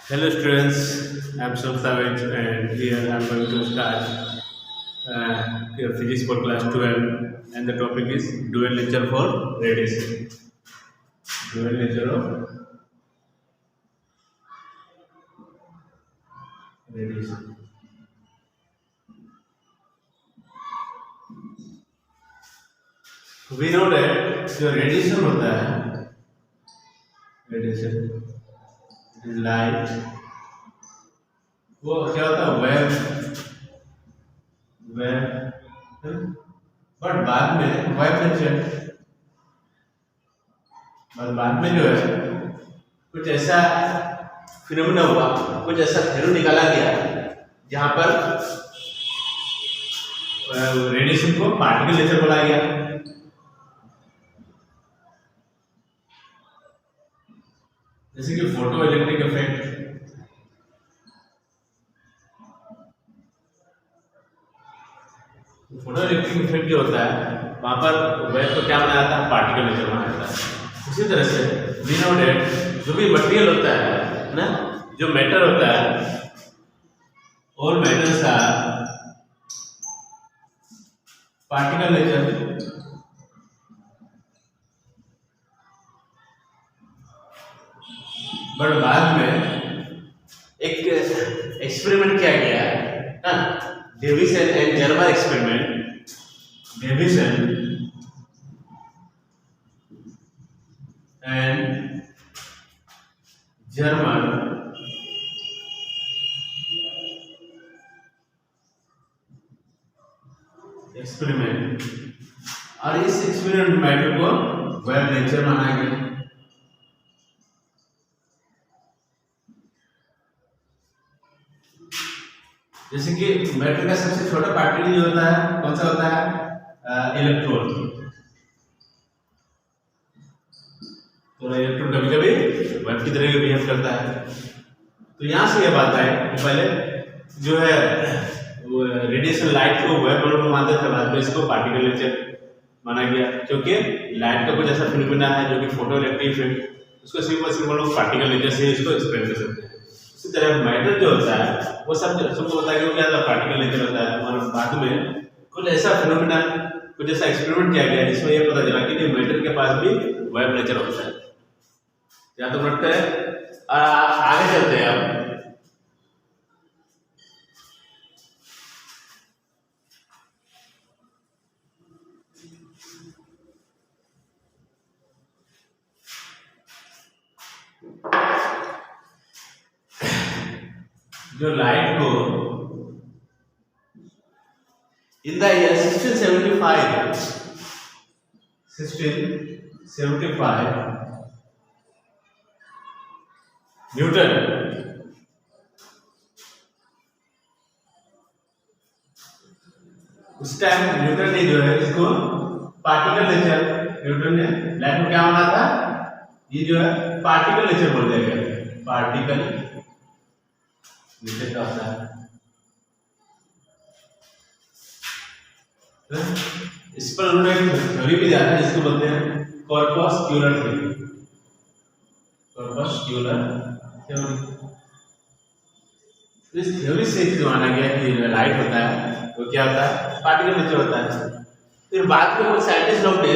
Hello students, I'm Sam Savage and here I'm going to start your physics for class 12 and the topic is dual nature for radiation. Dual nature of radiation. We know that जो radiation होता है, radiation, it is light, वो क्या होता है wave, but बाद में जो है कुछ ऐसा फिनोमेना हुआ, कुछ ऐसा थ्योरी निकाला गया जहां पर रेडिएशन को पार्टिकल नेचर बोला गया। जैसे कि photo electric effect, photo electric effect जो होता है वहां पर वेव को क्या बनाया जाता है, पार्टिकल नेचर बनाया जाता है। उसी तरह से वी नो दैट जो भी मटेरियल होता है ना, जो मैटर होता है, all matters are particle nature, but बाद में एक एक्सपेरिमेंट किया गया है, Davisson and Germer experiment, Davisson and Germer experiment, और इस एक्सपेरिमेंट मैटर को वेव नेचर माना गया। जैसे कि मैटर का सबसे छोटा पार्टिकल जो होता है कौन सा होता है, इलेक्ट्रॉन। तो इलेक्ट्रॉन कभी कभी वेव की तरह बिहेव करता है। तो यहाँ से यह बात है कि पहले जो है वो रेडिएशन लाइट को वेव में मानते थे, बाद में इसको पार्टिकल नेचर माना गया, क्योंकि लाइट का कुछ ऐसा फिनोमेना है जो कि फोटो इलेक्ट्रिक इफेक्ट, उसको सिंपल लोग पार्टिकल नेचर से इसको एक्सप्लेन कर सकते हैं। इसी तरह मैटर जो होता है वो सबको पता है कि वो क्या पार्टिकल नेचर होता है, और बाद में कुछ ऐसा फिनोमेना, कुछ ऐसा एक्सपेरिमेंट किया गया जिसमें ये पता चला कि मैटर के पास भी वेव नेचर होता है। या तो नोट करें, आगे चलते हैं अब। जो लाइट को इन द ईयर 1675 न्यूटन उस टाइम न्यूटन ने जो है इसको पार्टिकल नेचर, न्यूटन ने लाइट को क्या माना था, ये जो है पार्टिकल नेचर बोल दिया गया, पार्टिकल नेचर का होता है। इस पर उन्होंने थ्योरी भी दिया था जिसको बोलते हैं कॉर्पस्क्यूलर थ्योरी, कॉर्पस्क्यूलर थ्योरी। इस थ्योरी से माना गया कि लाइट होता है वो क्या होता है, पार्टिकल नेचर होता है। फिर बाद में कुछ साइंटिस्ट लोग ने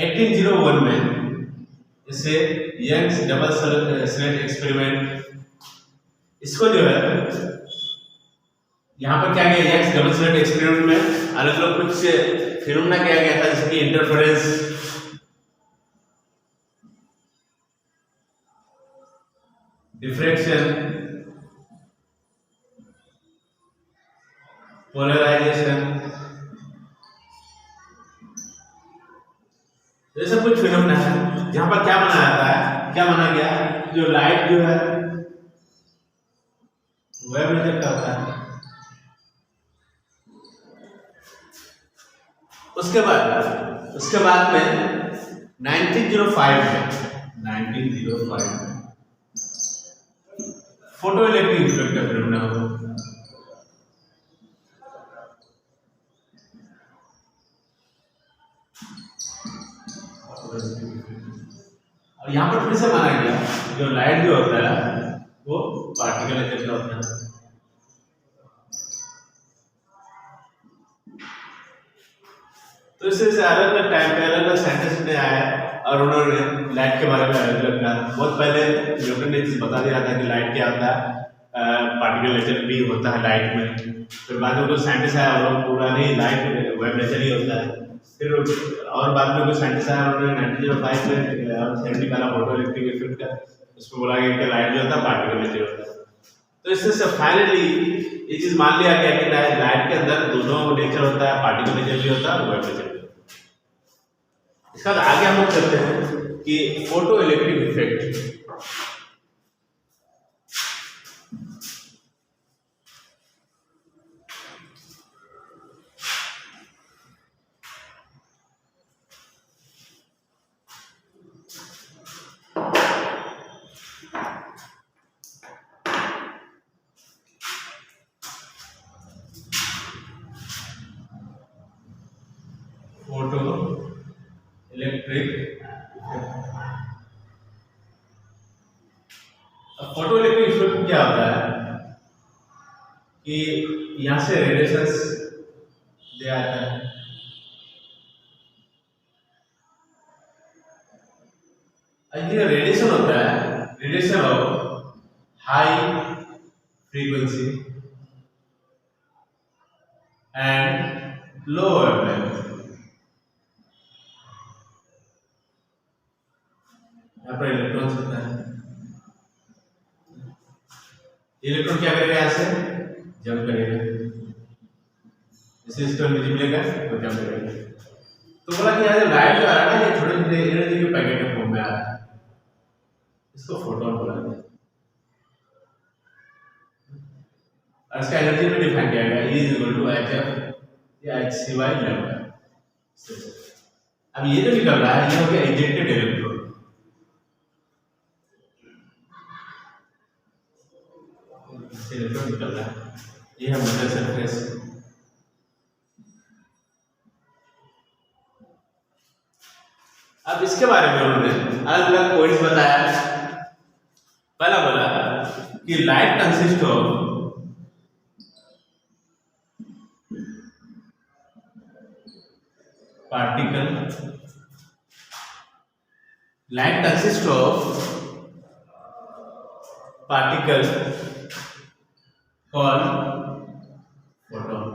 1801 में इसे यंग्स डबल स्लिट एक्सपेरिमेंट, इसको जो है यहाँ पर क्या किया, यंग्स डबल स्लिट एक्सपेरिमेंट में अलग अलग कुछ फिनोमेना किया गया था, जैसे कि इंटरफेरेंस, डिफ्रैक्शन, पोलराइजेशन, ये सब कुछ फिनोमेना है जहां पर क्या माना जाता है, क्या माना गया, जो लाइट जो है वेव नेचर का होता है। उसके बाद में 1905 में फोटो इलेक्ट्रिक इफेक्ट का फिनोमेना हुआ। और यहाँ पर फिर से माना गया जो लाइट जो होता है वो पार्टिकल नेचर का होता है। तो इससे अलग अलग टाइम पे अलग अलग साइंटिस्ट ने आया और उन्होंने लाइट के बारे में अलग अलग कहा। बहुत पहले न्यूटन ने चीज बता दिया था कि लाइट क्या होता है, पार्टिकल नेचर भी होता है लाइट में। फिर बाद में कोई साइंटिस्ट आया और पूरा नहीं लाइट वेव नेचर ही होता है। फिर और बाद में कोई साइंटिस्ट आया उन्होंने 1905 में थ्योरी निकाला फोटो इलेक्ट्रिक इफेक्ट का। उसमें बोला गया कि लाइट जो होता है पार्टिकल नेचर होता है। तो इससे फाइनली ये चीज मान लिया गया कि लाइट के अंदर दोनों नेचर होता है, पार्टिकल नेचर भी होता है और वेव नेचर भी होता है। इसके बाद आगे हम लोग चलते हैं कि photo electric effect. Photo electric photo electric effect क्या होता है कि यहां से रेडिएशंस दे आता है। ये रेडिएशन होता है, radiation of high frequency and low wavelength. यहाँ पर इलेक्ट्रॉन्स होता है, इलेक्ट्रॉन क्या करेगा, यहाँ से जंप करेगा, इसे इसको एनर्जी मिलेगा तो जंप करेगा। तो बोला कि यहाँ लाइट जो आ रहा है ना ये छोटे छोटे एनर्जी के पैकेट के फॉर्म में आ रहा है, इसको फोटोन बोला जाता है। और इसका एनर्जी में डिफाइन किया गया E is equal to HF या HCY लैम्डा। अब ये जो निकल रहा है ये हो गया इंजेक्टेड इलेक्ट्रॉन। इलेक्ट्रॉन निकल रहा है, ये है मेटल सरफेस। अब इसके बारे में उन्होंने अलग अलग पॉइंट्स बताया। पहला बोला कि light consist of particle, light consists of particle called photon।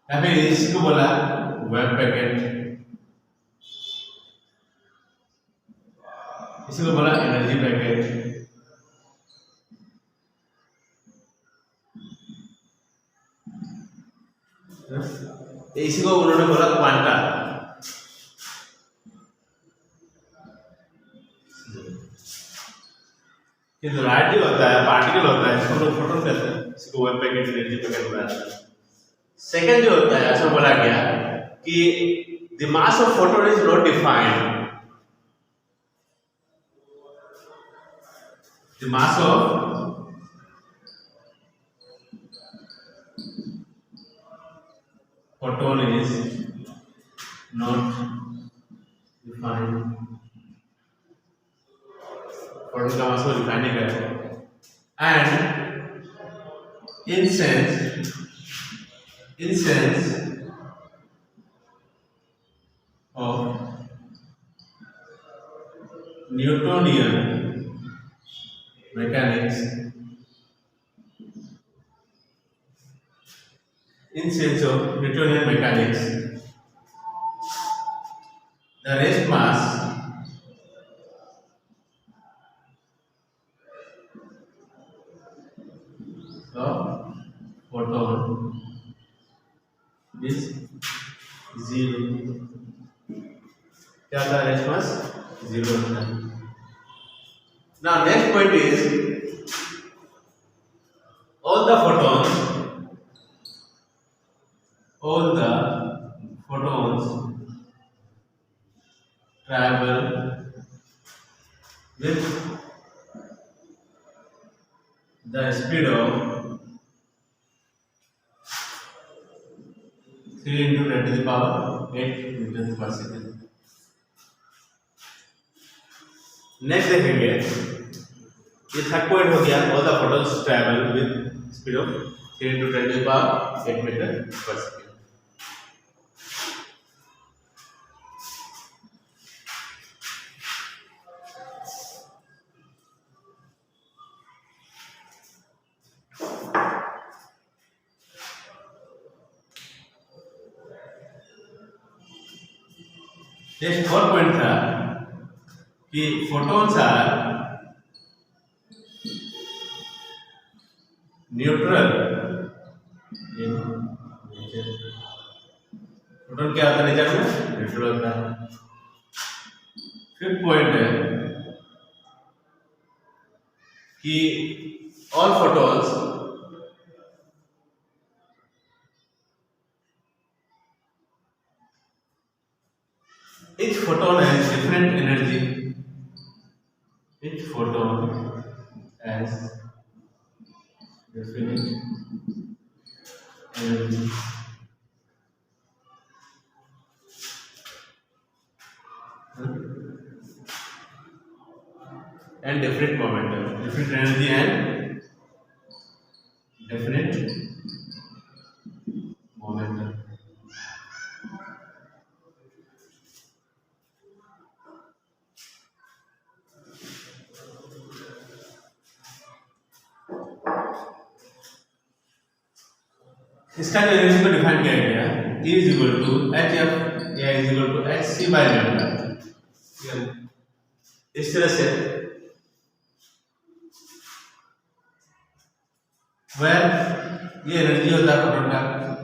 या फिर इसको बोला वेव पैकेट, इसको बोला एनर्जी पैकेट। इसी को उन्होंने बोला क्वांटा। जो लाइट जो होता है पार्टिकल होता है इसको लोग फोटोन कहते हैं, इसको वेव पैकेट एनर्जी पैकेट बोला जाता है। सेकंड जो होता है ऐसा बोला गया कि the mass of photon is not defined, the mass of photon is not defined, photon का मास को डिफाइन नहीं करता। And in sense of Newtonian mechanics, in sense of Newtonian mechanics, the rest mass of photon is zero। क्या था rest mass? Zero होता है। Now next point is all the photons travel with the speed of 3 into 10 to the power 8 meters per second। Next देखेंगे, ये third point हो गया, all the photons travel with speed of 3 into 10 to the power 8 metre per second. Next fourth point था कि photons are neutral in nature. Photon क्या होता है nature में? न्यूट्रल होता है। फिफ्थ पॉइंट है कि all photons each photon has different energy. Each photon has different energy and different momentum. Different energy and different momentum. इसका जो एनर्जी को डिफाइन किया गया E is equal to HF, A is equal to HC by lambda। इस तरह से where ये energy होता है फोटोन का,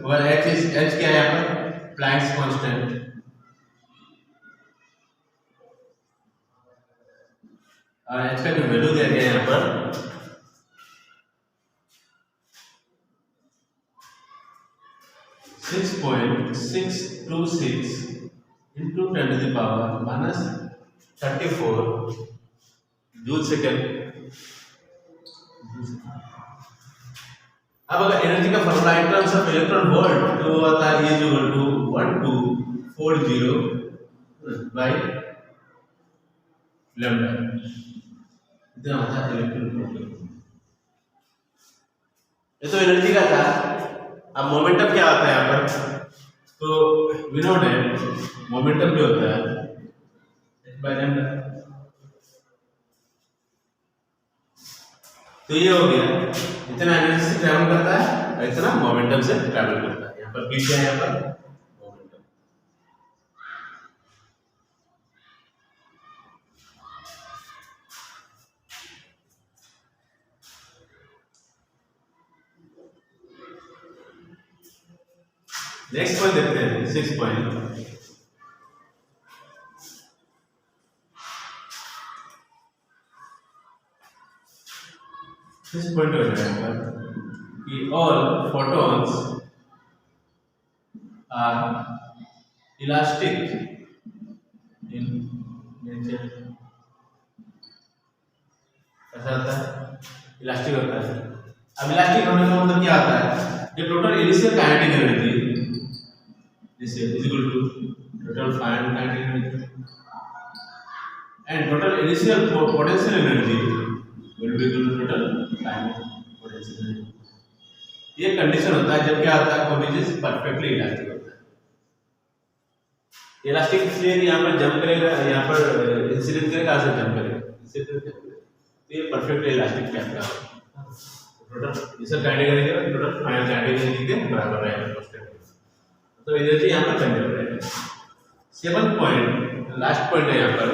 where H क्या है यहाँ पर? Planck's constant. और H का जो वैल्यू दिया गया है यहाँ पर 6.626 into 10 to the power minus 34 joule second. अब अगर एनर्जी का formula in terms of electron volt तो आता है E equal to 1240 by lambda. इतना होता है इलेक्ट्रॉन वोल्ट। ये तो एनर्जी का था। अब मोमेंटम क्या होता है यहाँ पर? तो विनोड है, मोमेंटम जो होता है h by lambda। तो ये हो गया, इतना एनर्जी से ट्रैवल करता है और इतना मोमेंटम से ट्रैवल करता है। यहाँ पर पी क्या है? यहाँ पर मोमेंटम। नेक्स्ट पॉइंट देखते हैं, 6 पॉइंट। इस पॉइंट हो जाएगा कि all photons are elastic in nature. ऐसा होता है, इलास्टिक होता है। अब इलास्टिक होने का मतलब क्या होता है? जो total initial kinetic energy this is equal to total final kinetic energy and total initial potential energy will be equal to total ये कंडीशन होता है जब क्या होता है, कोई भी चीज परफेक्टली इलास्टिक होता है। इलास्टिक इसलिए कि यहाँ पर जंप करेगा, यहाँ पर इंसिडेंट करेगा, कहाँ से जंप करेगा, तो ये परफेक्टली इलास्टिक क्या होगा? टोटल इसे kinetic energy total final kinetic energy के बराबर रहेगा। तो एनर्जी यहाँ पर कंजर्व रहेगा। 7 पॉइंट लास्ट पॉइंट है यहाँ पर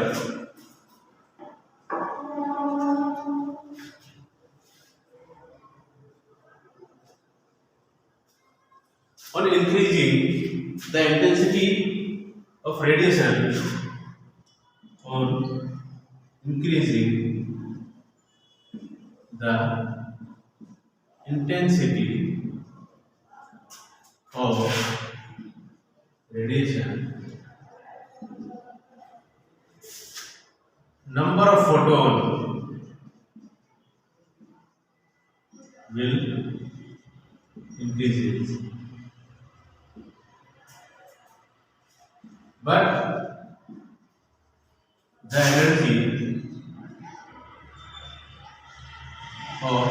on increasing the intensity of radiation, on increasing the intensity of radiation, number of photon will increase. But the energy of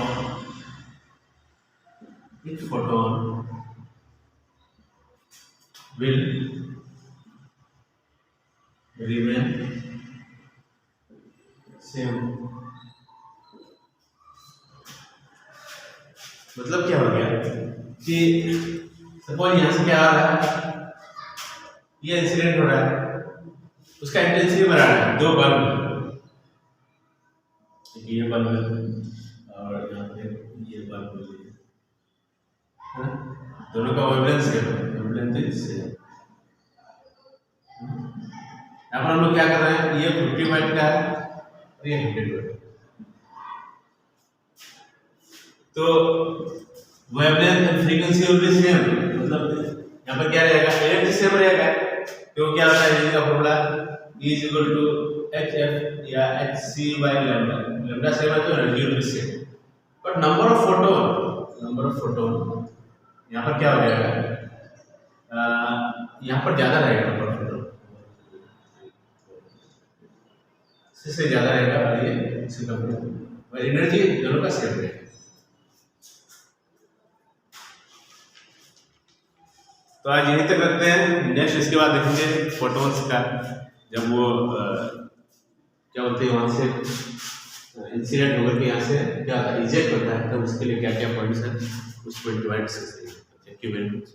each photon will remain same। मतलब क्या हो गया कि सपोज यहां से क्या आ रहा है, ये इंसिडेंट हो रहा है, उसका इंटेंसिटी बढ़ा रहा है, दो बल्ब, ये बल्ब और यहाँ पे ये बल्ब है ना, दोनों का वेवलेंथ से यहाँ पर हम लोग क्या कर रहे हैं, ये 50 वाट का है और ये 100 वाट। तो wavelength and frequency will be same, मतलब यहाँ पर क्या रहेगा, एनर्जी सेम रहेगा, क्योंकि क्या होता है एनर्जी का formula E is equal to hf या hc by lambda, lambda same है तो energy will B same, but number of photon यहाँ पर क्या हो जाएगा, यहाँ पर ज्यादा रहेगा, नंबर ऑफ फोटोन इससे ज्यादा रहेगा और ये इससे कम रहेगा और एनर्जी दोनों का सेम रहेगा। तो आज यहीं तक रखते हैं, नेक्स्ट इसके बाद देखेंगे फोटोन्स का, जब वो क्या बोलते हैं वहां से इंसिडेंट होकर के यहाँ से क्या होता है, इजेक्ट होता है, तब उसके लिए क्या क्या पॉइंट्स हैं उस पॉइंट डिवाइड से। Thank you very much.